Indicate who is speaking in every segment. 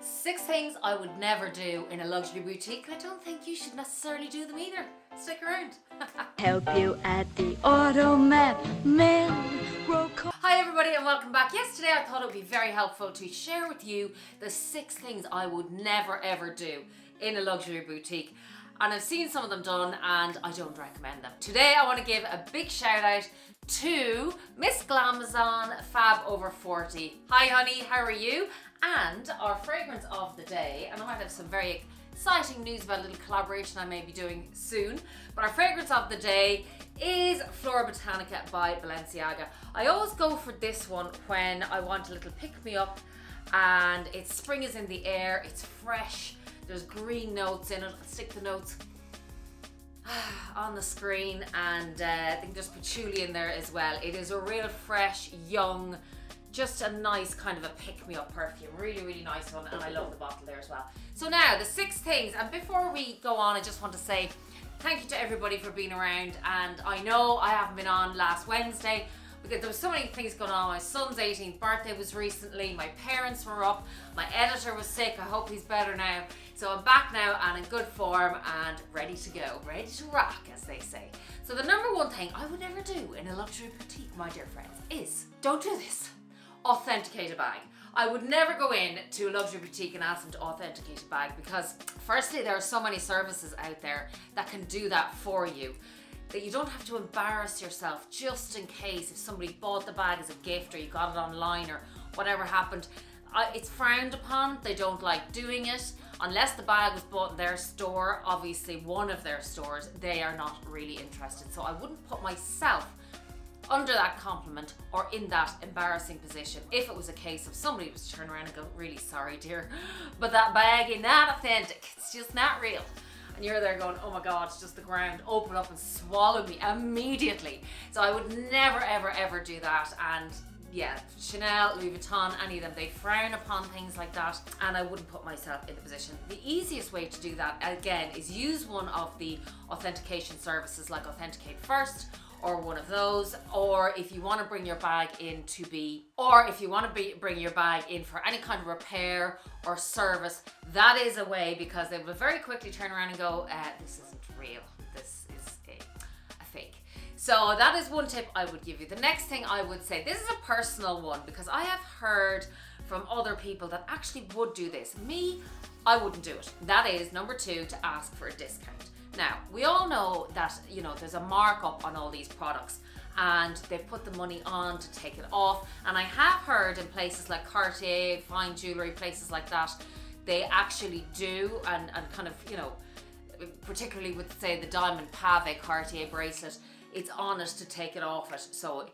Speaker 1: 6 things I would never do in a luxury boutique. I don't think you should necessarily do them either. Stick around.
Speaker 2: Help you at the automat, men grow cold.
Speaker 1: Hi everybody and welcome back. Yesterday I thought it would be very helpful to share with you the 6 things I would never ever do in a luxury boutique. And I've seen some of them done and I don't recommend them. Today I want to give a big shout out to Miss Glamazon Fab Over 40. Hi honey, how are you? And our fragrance of the day, and I might have some very exciting news about a little collaboration I may be doing soon, but our fragrance of the day is Flora Botanica by Balenciaga. I always go for this one when I want a little pick-me-up and it's spring is in the air, it's fresh, there's green notes in it. I'll stick the notes on the screen and I think there's patchouli in there as well. It is a real fresh, young, just a nice kind of a pick-me-up perfume. Really nice one, and I love the bottle there as well. So now, the 6 things, and before we go on, I just want to say thank you to everybody for being around, and I know I haven't been on last Wednesday because there was so many things going on. My son's 18th birthday was recently, my parents were up, my editor was sick, I hope he's better now. So I'm back now and in good form and ready to go, ready to rock, as they say. So the number 1 thing I would never do in a luxury boutique, my dear friends, is don't do this. Authenticate a bag. I would never go in to a luxury boutique and ask them to authenticate a bag because firstly there are so many services out there that can do that for you that you don't have to embarrass yourself just in case if somebody bought the bag as a gift or you got it online or whatever happened. It's frowned upon. They don't like doing it unless the bag was bought in their store, obviously one of their stores. They are not really interested, so I wouldn't put myself under that compliment or in that embarrassing position if it was a case of somebody was to turn around and go, really sorry dear, but that bag is not authentic, it's just not real. And you're there going, oh my god, it's just the ground, open up and swallow me immediately. So I would never ever do that. And yeah, Chanel, Louis Vuitton, any of them, they frown upon things like that, and I wouldn't put myself in the position. The easiest way to do that, again, is use one of the authentication services like Authenticate First, or one of those, or if you want to bring your bag in bring your bag in for any kind of repair or service, that is a way, because they will very quickly turn around and go, this isn't real, this is a fake. So that is one tip I would give you. The next thing I would say, this is a personal one because I have heard from other people that actually would do this. Me, I wouldn't do it. That is number 2, to ask for a discount. Now, we all know that, there's a markup on all these products and they've put the money on to take it off. And I have heard in places like Cartier, fine jewelry, places like that, they actually do and kind of, particularly with, say, the diamond pave Cartier bracelet, it's honest to take it off it. So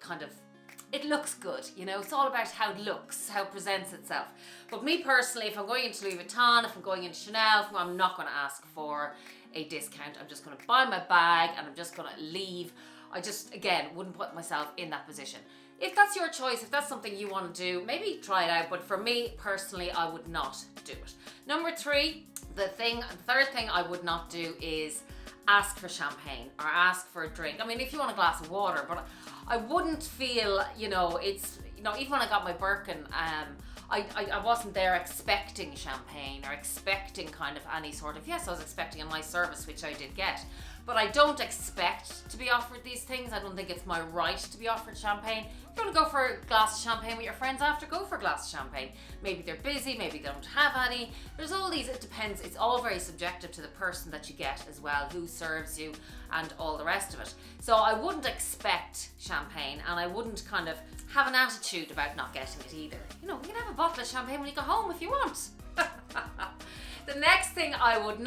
Speaker 1: it looks good, it's all about how it looks, how it presents itself. But me personally, if I'm going into Louis Vuitton, if I'm going into Chanel, I'm not going to ask for a discount. I'm just going to buy my bag and I'm just going to leave. I just, again, wouldn't put myself in that position. If that's your choice, if that's something you want to do, maybe try it out. But for me personally, I would not do it. Number 3, the third thing I would not do is ask for champagne or ask for a drink. I mean, if you want a glass of water, but I wouldn't feel, it's, even when I got my Birkin, I wasn't there expecting champagne or expecting kind of any sort of, yes, I was expecting a nice service, which I did get, but I don't expect to be offered these things. I don't think it's my right to be offered champagne. If you want to go for a glass of champagne with your friends after, go for a glass of champagne. Maybe they're busy, maybe they don't have any. There's all these, it depends. It's all very subjective to the person that you get as well, who serves you and all the rest of it. So I wouldn't expect champagne and I wouldn't kind of have an attitude about not getting it either. You can have a bottle of champagne when you go home if you want. The next thing I wouldn't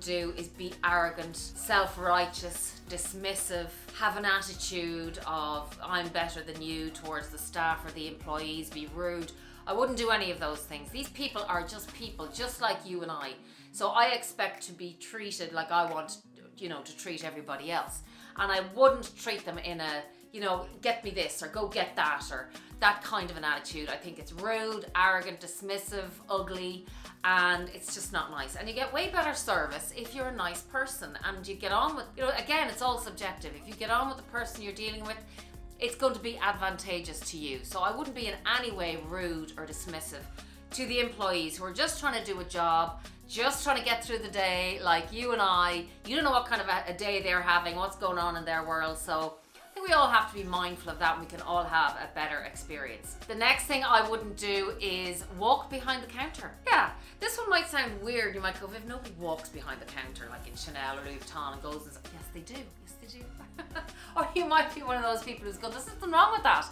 Speaker 1: do is be arrogant, self-righteous, dismissive, have an attitude of I'm better than you towards the staff or the employees, be rude. I wouldn't do any of those things. These people are just people, just like you and I. So I expect to be treated like I want, to treat everybody else. And I wouldn't treat them in a, get me this or go get that or that kind of an attitude. I think it's rude, arrogant, dismissive, ugly, and it's just not nice. And you get way better service if you're a nice person and you get on with, again, it's all subjective. If you get on with the person you're dealing with, it's going to be advantageous to you. So I wouldn't be in any way rude or dismissive to the employees who are just trying to do a job, just trying to get through the day like you and I. You don't know what kind of a day they're having, what's going on in their world. So I think we all have to be mindful of that, and we can all have a better experience. The next thing I wouldn't do is walk behind the counter. Yeah, this one might sound weird. You might go, if nobody walks behind the counter like in Chanel or Louis Vuitton and goes and says, yes they do, yes they do. Or you might be one of those people who's going, there's nothing wrong with that.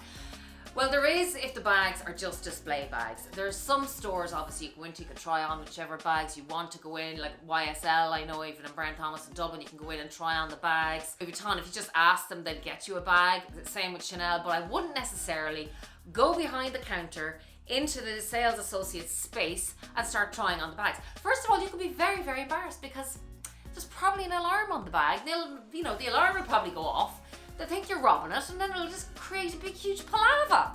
Speaker 1: Well, there is if the bags are just display bags. There's some stores, obviously, you go into, you can try on whichever bags you want to go in, like YSL, I know even in Brown Thomas in Dublin, you can go in and try on the bags. Louis Vuitton, if you just ask them, they'll get you a bag. The same with Chanel, but I wouldn't necessarily go behind the counter into the sales associate's space and start trying on the bags. First of all, you could be very, very embarrassed because there's probably an alarm on the bag. The alarm will probably go off. They'll think you're robbing it, and then it'll just create a big, huge palaver.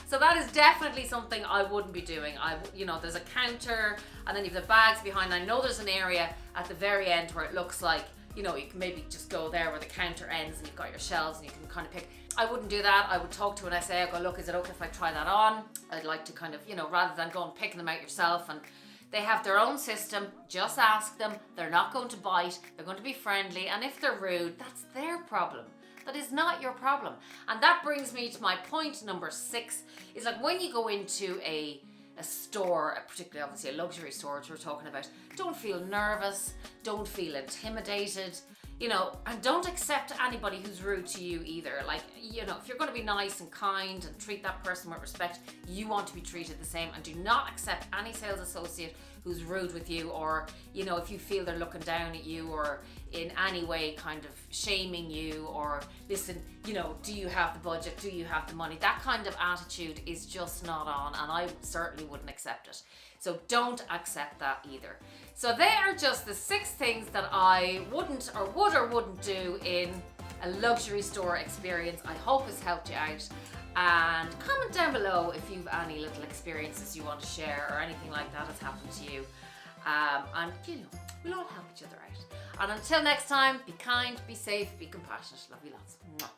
Speaker 1: So that is definitely something I wouldn't be doing. There's a counter, and then you've the bags behind. I know there's an area at the very end where it looks like, you can maybe just go there where the counter ends, and you've got your shelves, and you can kind of pick. I wouldn't do that. I would talk to an SA. I go, look, is it okay if I try that on? I'd like to kind of, rather than go and picking them out yourself. And they have their own system. Just ask them. They're not going to bite. They're going to be friendly. And if they're rude, that's their problem. That is not your problem. And that brings me to my point number 6. Is like when you go into a store, particularly obviously a luxury store, which we're talking about, don't feel nervous. Don't feel intimidated. And don't accept anybody who's rude to you either. Like, if you're going to be nice and kind and treat that person with respect, you want to be treated the same, and do not accept any sales associate who's rude with you, or, if you feel they're looking down at you or in any way kind of shaming you, or listen, do you have the budget? Do you have the money? That kind of attitude is just not on, and I certainly wouldn't accept it. So don't accept that either. So they are just the 6 things that I wouldn't or wouldn't do in a luxury store experience. I hope it's helped you out. And comment down below if you've any little experiences you want to share or anything like that has happened to you. And we'll all help each other out. And until next time, be kind, be safe, be compassionate. Love you lots. Mwah.